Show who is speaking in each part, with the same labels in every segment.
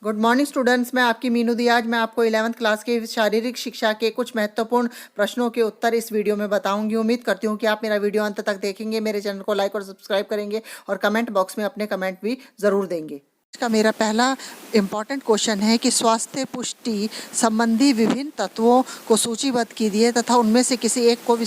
Speaker 1: Good morning students, मैं आपकी मीनू दी। आज मैं आपको 11th क्लास के शारीरिक शिक्षा के कुछ महत्वपूर्ण प्रश्नों के उत्तर इस वीडियो में बताऊंगी। उम्मीद करती हूँ कि आप मेरा वीडियो अंत तक देखेंगे, मेरे चैनल को लाइक और सब्सक्राइब करेंगे और कमेंट बॉक्स में अपने कमेंट भी ज़रूर देंगे। का मेरा पहला इम्पॉर्टेंट क्वेश्चन है कि स्वास्थ्य पुष्टि संबंधी विभिन्न तत्वों को सूचीबद्ध कीजिए तथा उनमें से किसी एक को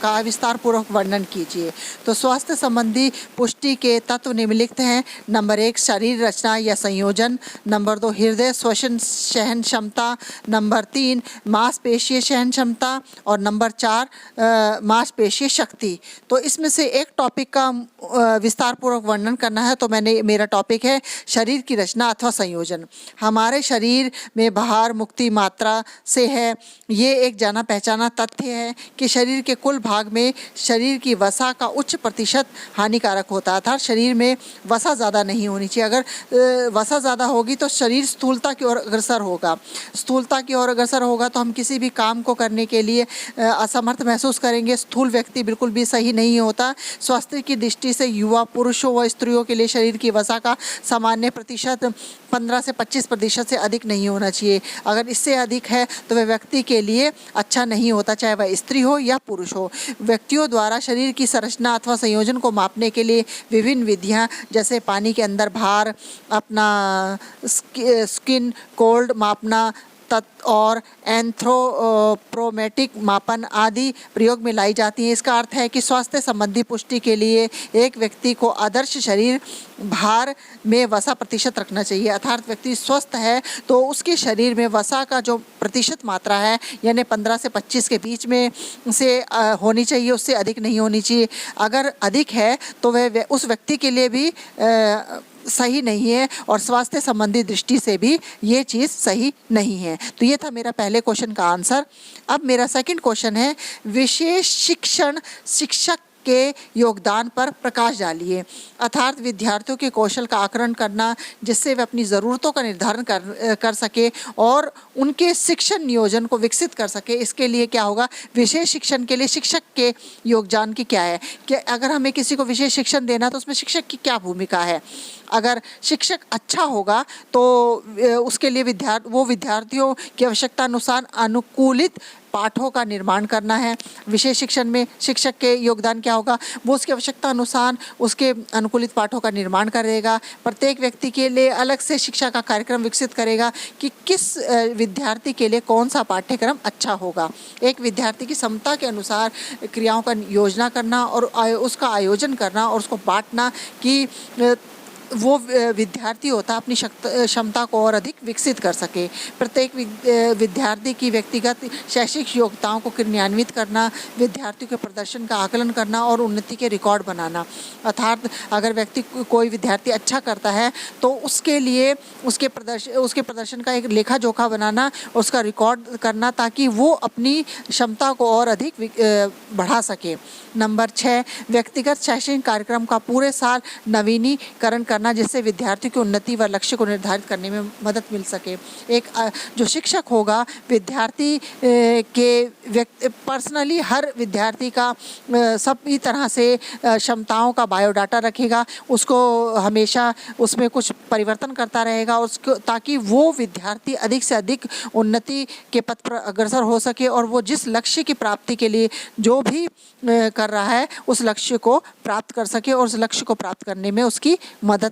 Speaker 1: का विस्तार पूर्वक वर्णन कीजिए। तो स्वास्थ्य संबंधी पुष्टि के तत्व निम्नलिखित हैं। नंबर 1 शरीर रचना या संयोजन, नंबर 2 हृदय श्वसन सहन क्षमता, नंबर 3 मांसपेशीय सहन क्षमता और नंबर 4 मांसपेशीय शक्ति। तो इसमें से एक टॉपिक का विस्तार पूर्वक वर्णन करना है। तो मेरा टॉपिक है शरीर की रचना अथवा संयोजन। हमारे शरीर में बाहर मुक्ति मात्रा से है। ये एक जाना पहचाना तथ्य है कि शरीर के कुल भाग में शरीर की वसा का उच्च प्रतिशत हानिकारक होता है, अर्थात शरीर में वसा ज़्यादा नहीं होनी चाहिए। अगर वसा ज़्यादा होगी तो शरीर स्थूलता की ओर अग्रसर होगा। स्थूलता की ओर अग्रसर होगा तो हम किसी भी काम को करने के लिए असमर्थ महसूस करेंगे। स्थूल व्यक्ति बिल्कुल भी सही नहीं होता। स्वास्थ्य की दृष्टि से युवा पुरुषों व स्त्रियों के लिए शरीर की वसा का सामान्य प्रतिशत 15 से 25% से अधिक नहीं होना चाहिए। अगर इससे अधिक है तो वह व्यक्ति के लिए अच्छा नहीं होता, चाहे वह स्त्री हो या पुरुष हो। व्यक्तियों द्वारा शरीर की संरचना अथवा संयोजन को मापने के लिए विभिन्न विधियां जैसे पानी के अंदर भार, अपना स्किन कोल्ड मापना और एंथ्रोपोमेट्रिक मापन आदि प्रयोग में लाई जाती हैं। इसका अर्थ है कि स्वास्थ्य संबंधी पुष्टि के लिए एक व्यक्ति को आदर्श शरीर भार में वसा प्रतिशत रखना चाहिए। अर्थात व्यक्ति स्वस्थ है तो उसके शरीर में वसा का जो प्रतिशत मात्रा है यानी 15 से 25 के बीच में से होनी चाहिए, उससे अधिक नहीं होनी चाहिए। अगर अधिक है तो वह उस व्यक्ति के लिए भी सही नहीं है और स्वास्थ्य संबंधी दृष्टि से भी ये चीज़ सही नहीं है। तो ये था मेरा पहले क्वेश्चन का आंसर। अब मेरा सेकंड क्वेश्चन है विशेष शिक्षण शिक्षक के योगदान पर प्रकाश डालिए। अर्थात विद्यार्थियों के कौशल का आकलन करना जिससे वे अपनी ज़रूरतों का निर्धारण कर सके और उनके शिक्षण नियोजन को विकसित कर सके। इसके लिए क्या होगा, विशेष शिक्षण के लिए शिक्षक के योगदान की क्या है कि अगर हमें किसी को विशेष शिक्षण देना तो उसमें शिक्षक की क्या भूमिका है। अगर शिक्षक अच्छा होगा तो उसके लिए विद्यार्थियों की आवश्यकता अनुसार अनुकूलित पाठों का निर्माण करना है। विशेष शिक्षण में शिक्षक के योगदान क्या होगा, वो उसकी आवश्यकता अनुसार उसके अनुकूलित पाठों का निर्माण करेगा। प्रत्येक व्यक्ति के लिए अलग से शिक्षा का कार्यक्रम विकसित करेगा कि किस विद्यार्थी के लिए कौन सा पाठ्यक्रम अच्छा होगा। एक विद्यार्थी की क्षमता के अनुसार क्रियाओं का योजना करना और उसका आयोजन करना और उसको बांटना कि वो विद्यार्थी होता अपनी क्षमता को और अधिक विकसित कर सके। प्रत्येक विद्यार्थी की व्यक्तिगत शैक्षिक योग्यताओं को क्रियान्वित करना, विद्यार्थियों के प्रदर्शन का आकलन करना और उन्नति के रिकॉर्ड बनाना। अर्थात अगर कोई विद्यार्थी अच्छा करता है तो उसके लिए उसके प्रदर्शन का एक लेखा जोखा बनाना, उसका रिकॉर्ड करना ताकि वो अपनी क्षमता को और अधिक बढ़ा सके। नंबर 6 व्यक्तिगत शैक्षणिक कार्यक्रम का पूरे साल नवीनीकरण करना जिससे विद्यार्थियों की उन्नति व लक्ष्य को निर्धारित करने में मदद मिल सके। एक जो शिक्षक होगा विद्यार्थी के पर्सनली हर विद्यार्थी का सभी तरह से क्षमताओं का बायोडाटा रखेगा, उसको हमेशा उसमें कुछ परिवर्तन करता रहेगा उसको ताकि वो विद्यार्थी अधिक से अधिक उन्नति के पथ पर अग्रसर हो सके और वो जिस लक्ष्य की प्राप्ति के लिए जो भी कर रहा है उस लक्ष्य को प्राप्त कर सके और उस लक्ष्य को प्राप्त करने में उसकी मदद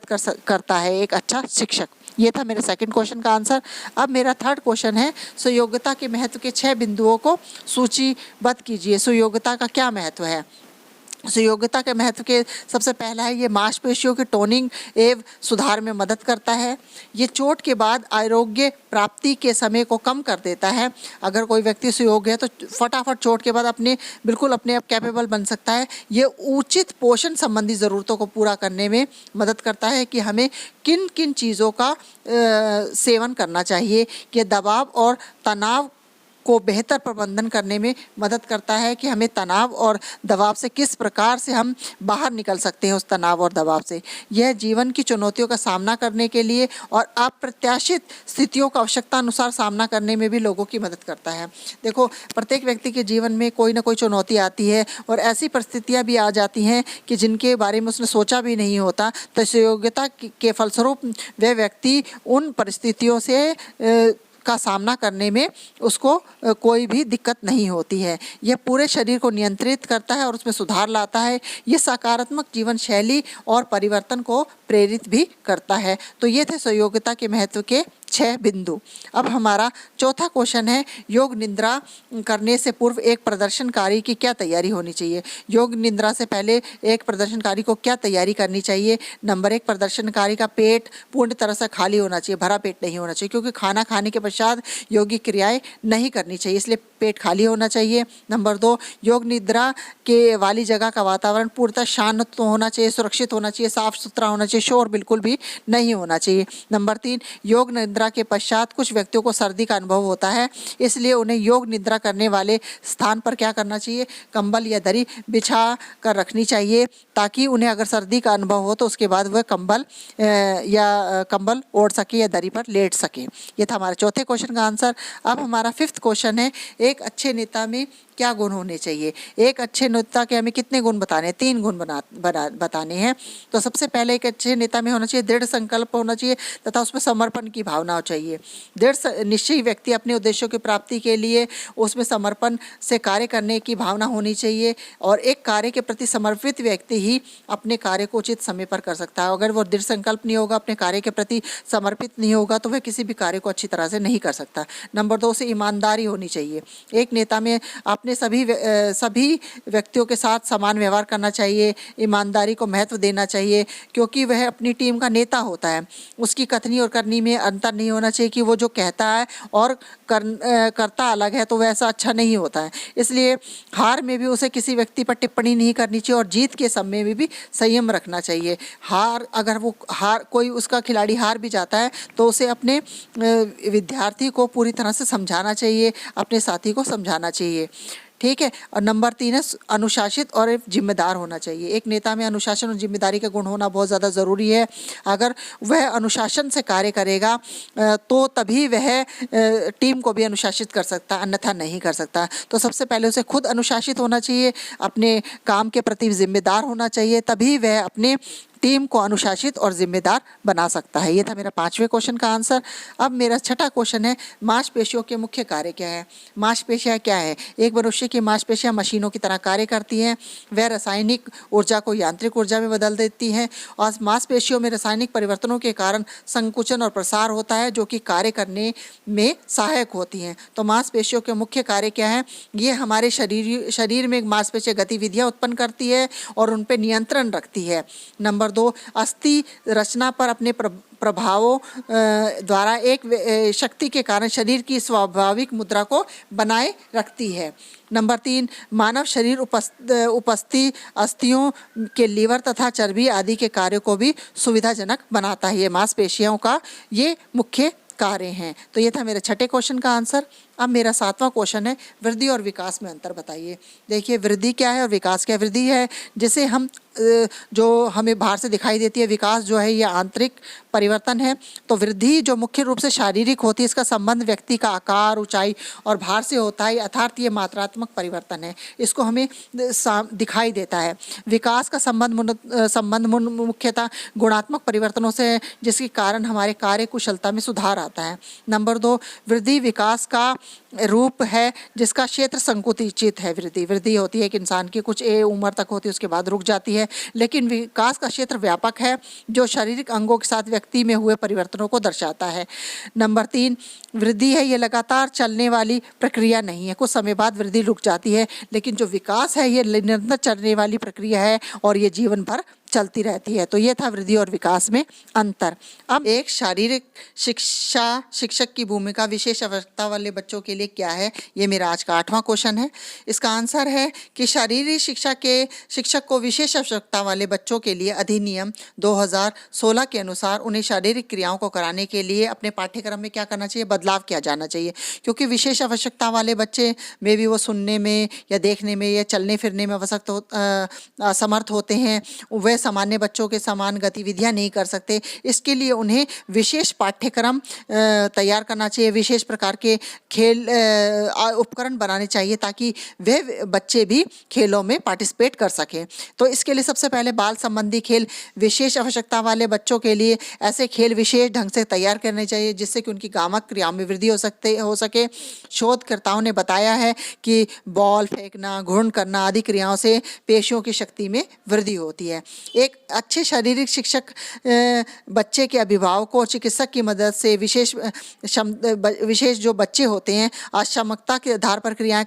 Speaker 1: करता है एक अच्छा शिक्षक। ये था मेरे सेकंड क्वेश्चन का आंसर। अब मेरा थर्ड क्वेश्चन है सुयोग्यता के महत्व के 6 बिंदुओं को सूचीबद्ध कीजिए। सुयोग्यता का क्या महत्व है। सुयोग्यता के महत्व के सबसे पहला है ये मांसपेशियों की टोनिंग एवं सुधार में मदद करता है। ये चोट के बाद आरोग्य प्राप्ति के समय को कम कर देता है। अगर कोई व्यक्ति सुयोग्य है तो फटाफट चोट के बाद बिल्कुल अपने आप कैपेबल बन सकता है। ये उचित पोषण संबंधी ज़रूरतों को पूरा करने में मदद करता है कि हमें किन किन चीज़ों का सेवन करना चाहिए कि दबाव और तनाव को बेहतर प्रबंधन करने में मदद करता है कि हमें तनाव और दबाव से किस प्रकार से हम बाहर निकल सकते हैं। उस तनाव और दबाव से यह जीवन की चुनौतियों का सामना करने के लिए और अप्रत्याशित स्थितियों का आवश्यकता अनुसार सामना करने में भी लोगों की मदद करता है। देखो, प्रत्येक व्यक्ति के जीवन में कोई ना कोई चुनौती आती है और ऐसी परिस्थितियां भी आ जाती हैं कि जिनके बारे में उसने सोचा भी नहीं होता। तो सहयोगिता के फलस्वरूप वह व्यक्ति उन परिस्थितियों से का सामना करने में उसको कोई भी दिक्कत नहीं होती है। यह पूरे शरीर को नियंत्रित करता है और उसमें सुधार लाता है। यह सकारात्मक जीवन शैली और परिवर्तन को प्रेरित भी करता है। तो ये थे सहयोगिता के महत्व के 6 बिंदु। अब हमारा चौथा क्वेश्चन है, योग निद्रा करने से पूर्व एक प्रदर्शनकारी की क्या तैयारी होनी चाहिए। योग निद्रा से पहले एक प्रदर्शनकारी को क्या तैयारी करनी चाहिए। नंबर 1, प्रदर्शनकारी का पेट पूर्ण तरह से खाली होना चाहिए, भरा पेट नहीं होना चाहिए, क्योंकि खाना खाने के पश्चात योगी क्रियाएं नहीं करनी चाहिए, इसलिए पेट खाली होना चाहिए। नंबर 2, योग निद्रा के वाली जगह का वातावरण पूर्णतः शांत होना चाहिए, सुरक्षित होना चाहिए, साफ सुथरा होना चाहिए, शोर बिल्कुल भी नहीं होना चाहिए। नंबर 3, योग निद्रा के पश्चात कुछ व्यक्तियों को सर्दी का अनुभव होता है, इसलिए उन्हें योग निद्रा करने वाले स्थान पर क्या करना चाहिए, कंबल या दरी बिछा कर रखनी चाहिए, ताकि उन्हें अगर सर्दी का अनुभव हो तो उसके बाद वह कंबल ओढ़ सके या दरी पर लेट सके। ये था हमारे चौथे क्वेश्चन का आंसर। अब हमारा 5th क्वेश्चन है, एक अच्छे नेता में क्या गुण होने चाहिए। एक अच्छे नेता के हमें कितने गुण बताने हैं, 3 गुण बताने हैं। तो सबसे पहले एक अच्छे नेता में होना चाहिए दृढ़ संकल्प होना चाहिए तथा उसमें समर्पण की भावना हो चाहिए। दृढ़ निश्चयी व्यक्ति अपने उद्देश्यों की प्राप्ति के लिए उसमें समर्पण से कार्य करने की भावना होनी चाहिए और एक कार्य के प्रति समर्पित व्यक्ति ही अपने कार्य को उचित समय पर कर सकता है। अगर वो दृढ़ संकल्प नहीं होगा, अपने कार्य के प्रति समर्पित नहीं होगा, तो वह किसी भी कार्य को अच्छी तरह से नहीं कर सकता। नंबर 2, से ईमानदारी होनी चाहिए। एक नेता में अपने सभी व्यक्तियों के साथ समान व्यवहार करना चाहिए, ईमानदारी को महत्व देना चाहिए, क्योंकि वह अपनी टीम का नेता होता है। उसकी कथनी और करनी में अंतर नहीं होना चाहिए कि वो जो कहता है और करता अलग है, तो वैसा अच्छा नहीं होता है। इसलिए हार में भी उसे किसी व्यक्ति पर टिप्पणी नहीं करनी चाहिए और जीत के समय में भी संयम रखना चाहिए। अगर कोई उसका खिलाड़ी हार भी जाता है तो उसे अपने विद्यार्थी को पूरी तरह से समझाना चाहिए, अपने साथी को समझाना चाहिए। ठीक है। और नंबर 3 है अनुशासित और जिम्मेदार होना चाहिए। एक नेता में अनुशासन और जिम्मेदारी का गुण होना बहुत ज़्यादा ज़रूरी है। अगर वह अनुशासन से कार्य करेगा तो तभी वह टीम को भी अनुशासित कर सकता, अन्यथा नहीं कर सकता। तो सबसे पहले उसे खुद अनुशासित होना चाहिए, अपने काम के प्रति जिम्मेदार होना चाहिए, तभी वह अपने टीम को अनुशासित और जिम्मेदार बना सकता है। ये था मेरा 5वें क्वेश्चन का आंसर। अब मेरा 6ठा क्वेश्चन है, मांसपेशियों के मुख्य कार्य क्या है। मांसपेशियाँ क्या है। एक मनुष्य की मांसपेशियाँ मशीनों की तरह कार्य करती हैं। वह रासायनिक ऊर्जा को यांत्रिक ऊर्जा में बदल देती हैं और मांसपेशियों में रासायनिक परिवर्तनों के कारण संकुचन और प्रसार होता है, जो कि कार्य करने में सहायक होती हैं। तो मांसपेशियों के मुख्य कार्य क्या है। ये हमारे शरीर में मांसपेशियाँ गतिविधियाँ उत्पन्न करती है और उन पर नियंत्रण रखती है। नंबर 2, अस्थि रचना पर अपने प्रभावों द्वारा एक शक्ति के कारण शरीर की स्वाभाविक मुद्रा को बनाए रखती है। नंबर 3, मानव शरीर उपस्थित अस्थियों के लीवर तथा चर्बी आदि के कार्यों को भी सुविधाजनक बनाता है। ये मांसपेशियों का ये मुख्य कार्य हैं। तो ये था मेरे 6ठे क्वेश्चन का आंसर। अब मेरा 7वां क्वेश्चन है, वृद्धि और विकास में अंतर बताइए। देखिए, वृद्धि क्या है और विकास क्या है। वृद्धि है जिसे हम जो हमें बाहर से दिखाई देती है, विकास जो है ये आंतरिक परिवर्तन है। तो वृद्धि जो मुख्य रूप से शारीरिक होती है, इसका संबंध व्यक्ति का आकार, ऊंचाई और भार से होता है, अर्थात ये मात्रात्मक परिवर्तन है, इसको हमें दिखाई देता है। विकास का संबंध मुख्यतः गुणात्मक परिवर्तनों से है, जिसके कारण हमारे कार्य कुशलता में सुधार आता है। नंबर 2, वृद्धि विकास का रूप है जिसका क्षेत्र संकुचित है। वृद्धि होती है कि इंसान की कुछ उम्र तक होती है, उसके बाद रुक जाती है। लेकिन विकास का क्षेत्र व्यापक है, जो शारीरिक अंगों के साथ व्यक्ति में हुए परिवर्तनों को दर्शाता है। नंबर 3, वृद्धि है ये लगातार चलने वाली प्रक्रिया नहीं है, कुछ समय बाद वृद्धि रुक जाती है। लेकिन जो विकास है ये निरंतर चलने वाली प्रक्रिया है और ये जीवन भर चलती रहती है। तो ये था वृद्धि और विकास में अंतर। अब एक शारीरिक शिक्षक की भूमिका विशेष आवश्यकता वाले बच्चों के लिए क्या है, ये मेरा आज का 8वां क्वेश्चन है। इसका आंसर है कि शारीरिक शिक्षा के शिक्षक को विशेष आवश्यकता वाले बच्चों के लिए अधिनियम 2016 के अनुसार उन्हें शारीरिक क्रियाओं को कराने के लिए अपने पाठ्यक्रम में क्या करना चाहिए, बदलाव किया जाना चाहिए। क्योंकि विशेष आवश्यकता वाले बच्चे में भी वो सुनने में या देखने में या चलने फिरने में असमर्थ होते हैं, वे सामान्य बच्चों के समान गतिविधियां नहीं कर सकते। इसके लिए उन्हें विशेष पाठ्यक्रम तैयार करना चाहिए, विशेष प्रकार के खेल उपकरण बनाने चाहिए ताकि वे बच्चे भी खेलों में पार्टिसिपेट कर सकें। तो इसके लिए सबसे पहले बाल संबंधी खेल विशेष आवश्यकता वाले बच्चों के लिए ऐसे खेल विशेष ढंग से तैयार करने चाहिए जिससे कि उनकी गामक क्रियाओं में वृद्धि हो सके। शोधकर्ताओं ने बताया है कि बॉल फेंकना, घूर्ण करना आदि क्रियाओं से पेशियों की शक्ति में वृद्धि होती है। एक अच्छे शारीरिक शिक्षक बच्चे के अभिभावकों और चिकित्सक की मदद से विशेष जो बच्चे होते हैं अक्षमता के आधार पर क्रियाएं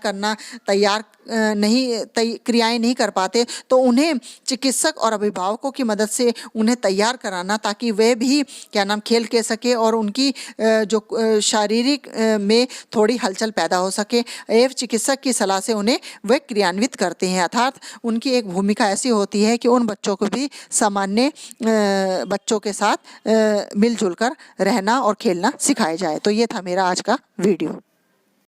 Speaker 1: नहीं कर पाते, तो उन्हें चिकित्सक और अभिभावकों की मदद से उन्हें तैयार कराना ताकि वे भी खेल के सके और उनकी जो शारीरिक में थोड़ी हलचल पैदा हो सके एवं चिकित्सक की सलाह से उन्हें वे क्रियान्वित करते हैं। अर्थात उनकी एक भूमिका ऐसी होती है कि उन बच्चों को भी सामान्य बच्चों के साथ मिलजुल कर रहना और खेलना सिखाया जाए। तो ये था मेरा आज का वीडियो।